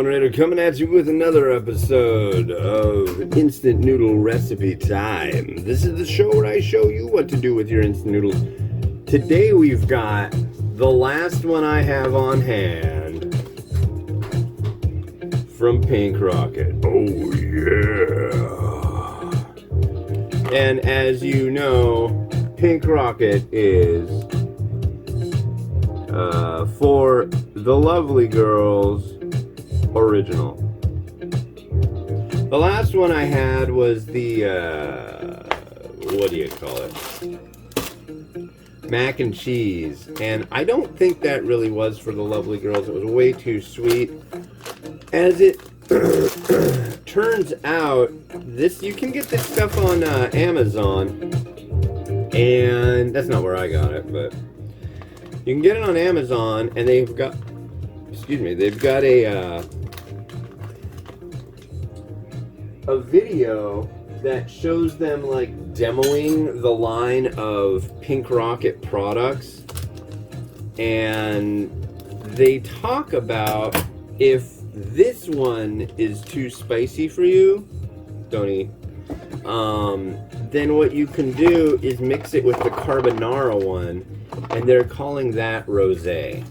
Raider coming at you with another episode of Instant Noodle Recipe Time. This is the show where I show you what to do with your instant noodles. Today we've got the last one I have on hand from Pink Rocket. Oh yeah! And as you know, Pink Rocket is for the Lovely Girls original. The last one I had was the what do you call it? Mac and cheese, and I don't think that really was for the Lovely Girls. It was way too sweet. As it turns out, you can get this stuff on Amazon, and that's not where I got it, but you can get it on Amazon, and they've got a video that shows them like demoing the line of Pink Rocket products, and they talk about if this one is too spicy for you, don't eat. Then what you can do is mix it with the carbonara one, and they're calling that rosé.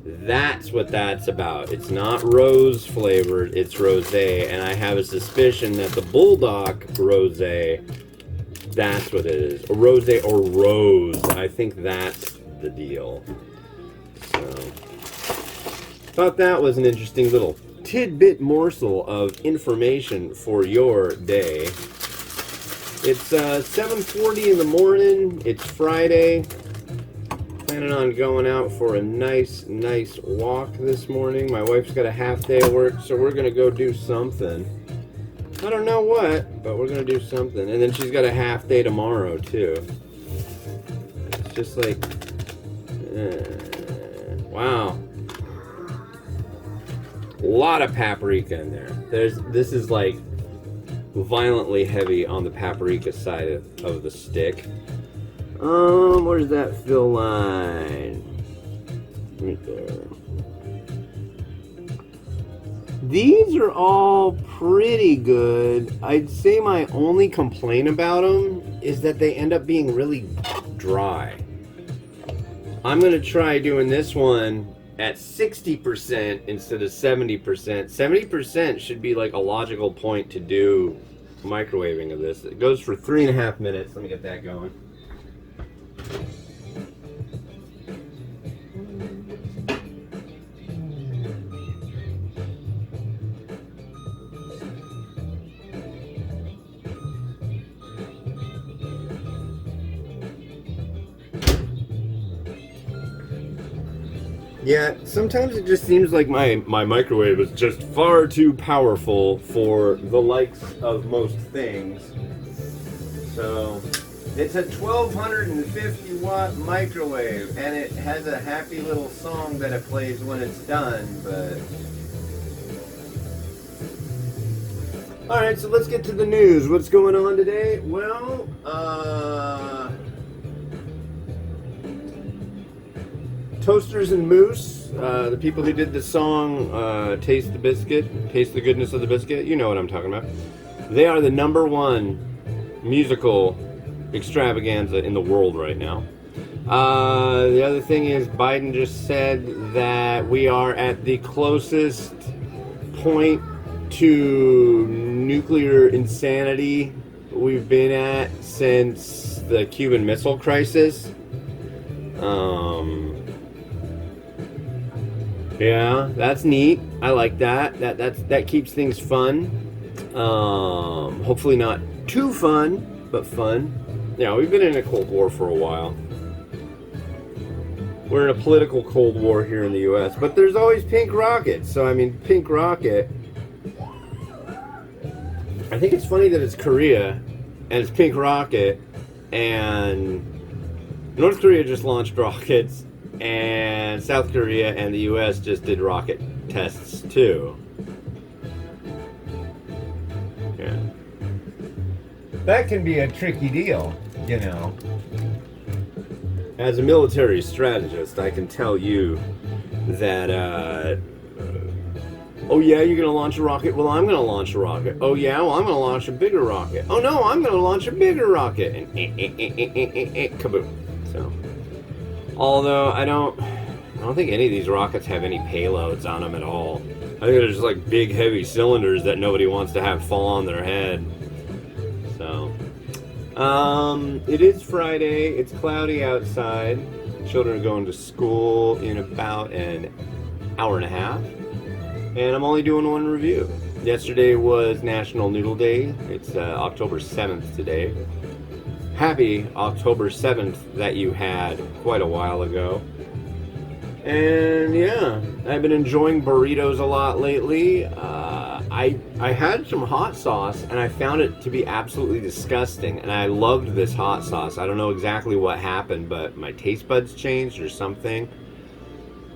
That's what that's about. It's not rose flavored, it's rosé, and I have a suspicion that the Bulldog rosé, that's what it is. A rosé or rose. I think that's the deal. So, thought that was an interesting little tidbit morsel of information for your day. It's 7:40 in the morning. It's Friday. Planning on going out for a nice walk this morning. My wife's got a half day of work, so we're gonna go do something. I don't know what, but we're gonna do something. And then she's got a half day tomorrow too. It's just like, wow, a lot of paprika in there. This is like violently heavy on the paprika side of the stick. Where's that fill line? Right there. These are all pretty good. I'd say my only complaint about them is that they end up being really dry. I'm gonna try doing this one at 60% instead of 70%. 70% should be like a logical point to do microwaving of this. It goes for 3.5 minutes. Let me get that going. Yeah, sometimes it just seems like my microwave is just far too powerful for the likes of most things. So, it's a 1250 watt microwave, and it has a happy little song that it plays when it's done, but... Alright, so let's get to the news. What's going on today? Well, Toasters and Moose, the people who did the song Taste the Biscuit, Taste the Goodness of the Biscuit, you know what I'm talking about. They are the #1 musical extravaganza in the world right now. The other thing is Biden just said that we are at the closest point to nuclear insanity we've been at since the Cuban Missile Crisis. Yeah, that's neat. I like that. That keeps things fun. Hopefully not too fun, but fun. Yeah, we've been in a Cold War for a while. We're in a political Cold War here in the U.S., but there's always Pink Rocket. So, I mean, Pink Rocket... I think it's funny that it's Korea, and it's Pink Rocket, and North Korea just launched rockets, and South Korea and the U.S. just did rocket tests, too. Yeah. That can be a tricky deal, you know. As a military strategist, I can tell you that Oh yeah, you're gonna launch a rocket? Well, I'm gonna launch a rocket. Oh yeah, well, I'm gonna launch a bigger rocket. Oh no, I'm gonna launch a bigger rocket. And kaboom. So, although I don't think any of these rockets have any payloads on them at all. I think they're just like big heavy cylinders that nobody wants to have fall on their head. So, it is Friday. It's cloudy outside. Children are going to school in about an hour and a half. And I'm only doing one review. Yesterday was National Noodle Day. It's October 7th today. Happy October 7th that you had quite a while ago. And yeah, I've been enjoying burritos a lot lately. I had some hot sauce and I found it to be absolutely disgusting. And I loved this hot sauce. I don't know exactly what happened, but my taste buds changed or something.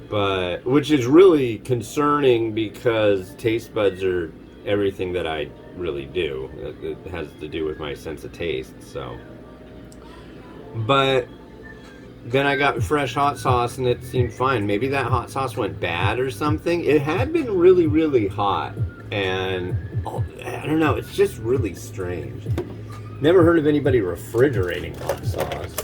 But which is really concerning because taste buds are everything that I really do. It has to do with my sense of taste. So, but then I got fresh hot sauce and it seemed fine. Maybe that hot sauce went bad or something. It had been really, really hot. And I don't know, it's just really strange. Never heard of anybody refrigerating hot sauce.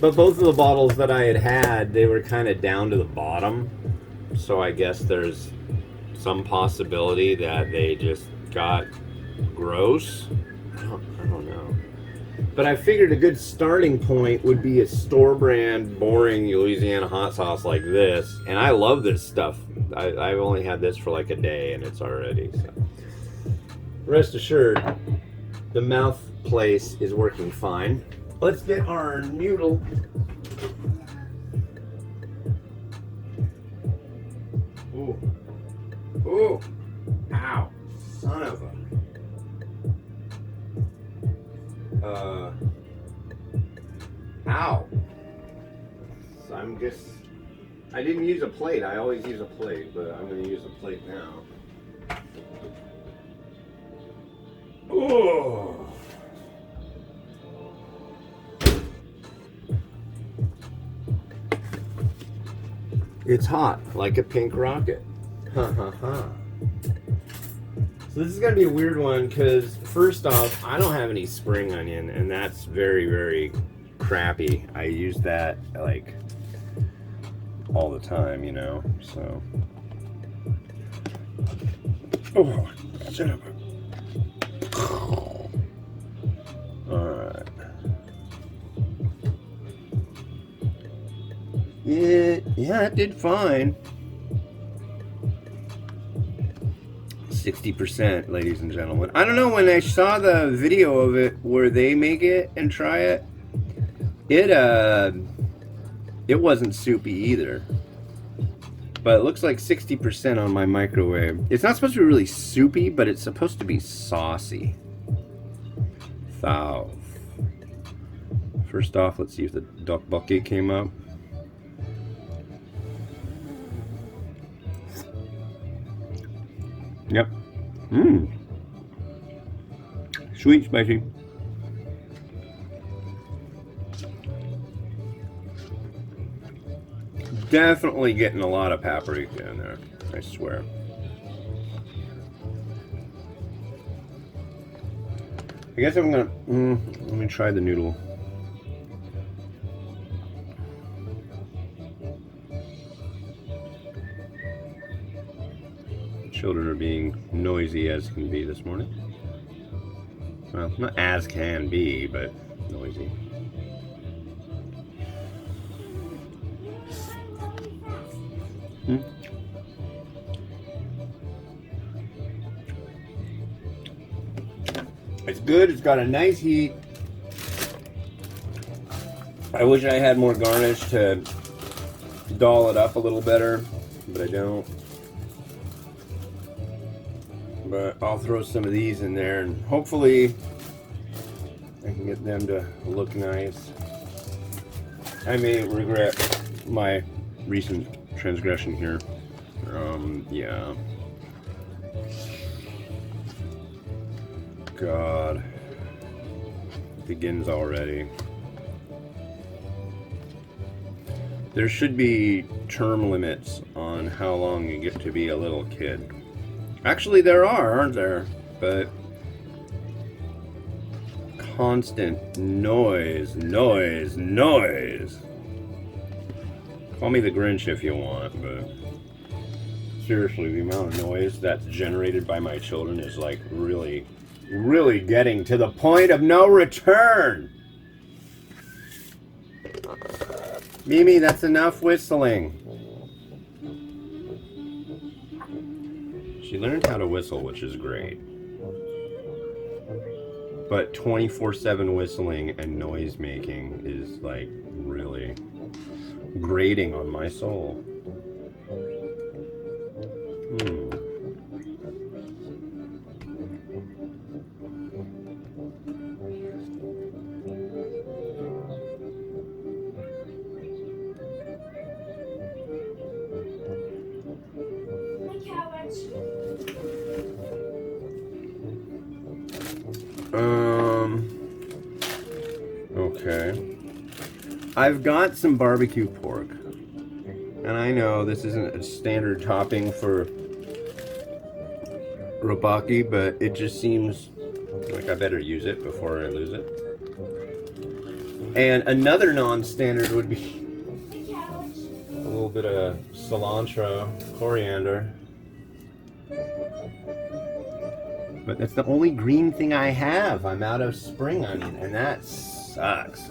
But both of the bottles that I had, they were kind of down to the bottom. So I guess there's some possibility that they just got gross. I don't know. But I figured a good starting point would be a store brand, boring Louisiana hot sauce like this. And I love this stuff. I've only had this for like a day and it's already. So. Rest assured, the mouth place is working fine. Let's get our noodle. Ooh. Ooh. Ow. Son of a. Ow. So I'm just. I didn't use a plate. I always use a plate, but I'm going to use a plate now. Oh. It's hot, like a pink rocket. Ha ha ha. So this is going to be a weird one because, first off, I don't have any spring onion, and that's very, very crappy. I use that, like, all the time, you know, so. Oh, shut up. Alright. Yeah, it did fine. 60%, ladies and gentlemen. I don't know, when I saw the video of it where they make it and try it, it wasn't soupy either. But it looks like 60% on my microwave. It's not supposed to be really soupy, but it's supposed to be saucy. Thou. First off, let's see if the Rapokki came up. Yep. Mmm. Sweet, spicy. Definitely getting a lot of paprika in there, I swear. I guess I'm gonna, let me try the noodle. Children are being noisy as can be this morning. Well, not as can be, but noisy. It's good, it's got a nice heat. I wish I had more garnish to doll it up a little better, but I don't. But I'll throw some of these in there and hopefully I can get them to look nice. I may regret my recent transgression here. Yeah. God. It begins already. There should be term limits on how long you get to be a little kid. Actually, there are, aren't there? But constant noise, noise, noise. Call me the Grinch if you want, but seriously, the amount of noise that's generated by my children is like really, really getting to the point of no return. Mimi, that's enough whistling. She learned how to whistle, which is great. But 24/7 whistling and noise making is like really grating on my soul. Okay. I've got some barbecue pork. And I know this isn't a standard topping for Rapokki, but it just seems like I better use it before I lose it. And another non-standard would be a little bit of cilantro, coriander. But that's the only green thing I have. I'm out of spring onion, and that sucks.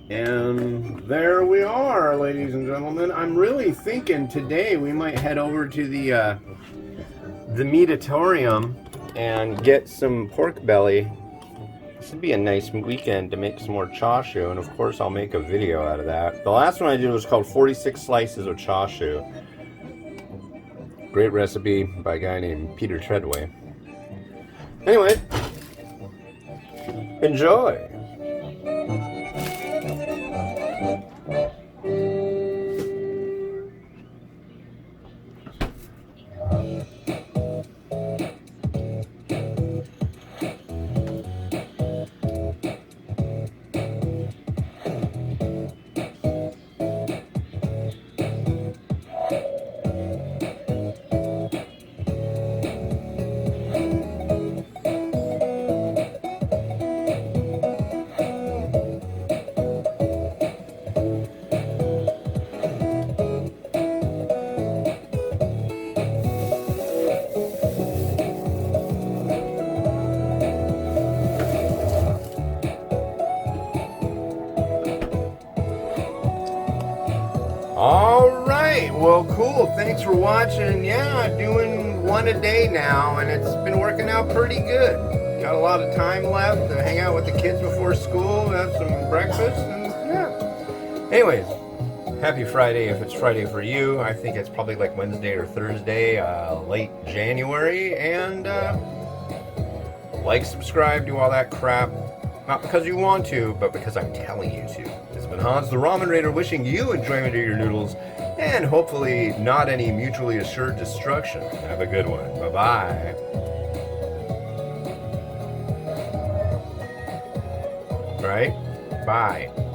And there we are, ladies and gentlemen. I'm really thinking today we might head over to the meatatorium and get some pork belly. This would be a nice weekend to make some more chashu, and of course I'll make a video out of that. The last one I did was called 46 Slices of Chashu. Great recipe by a guy named Peter Treadway. Anyway, enjoy! Alright, well cool, thanks for watching. Yeah, doing one a day now, and it's been working out pretty good. Got a lot of time left to hang out with the kids before school, have some breakfast, and yeah. Anyways, happy Friday if it's Friday for you. I think it's probably like Wednesday or Thursday, late January, and like, subscribe, do all that crap. Not because you want to, but because I'm telling you to. It's been Hans the Ramen Raider wishing you enjoyment of your noodles, and hopefully not any mutually assured destruction. Have a good one. Bye-bye. Right? Bye.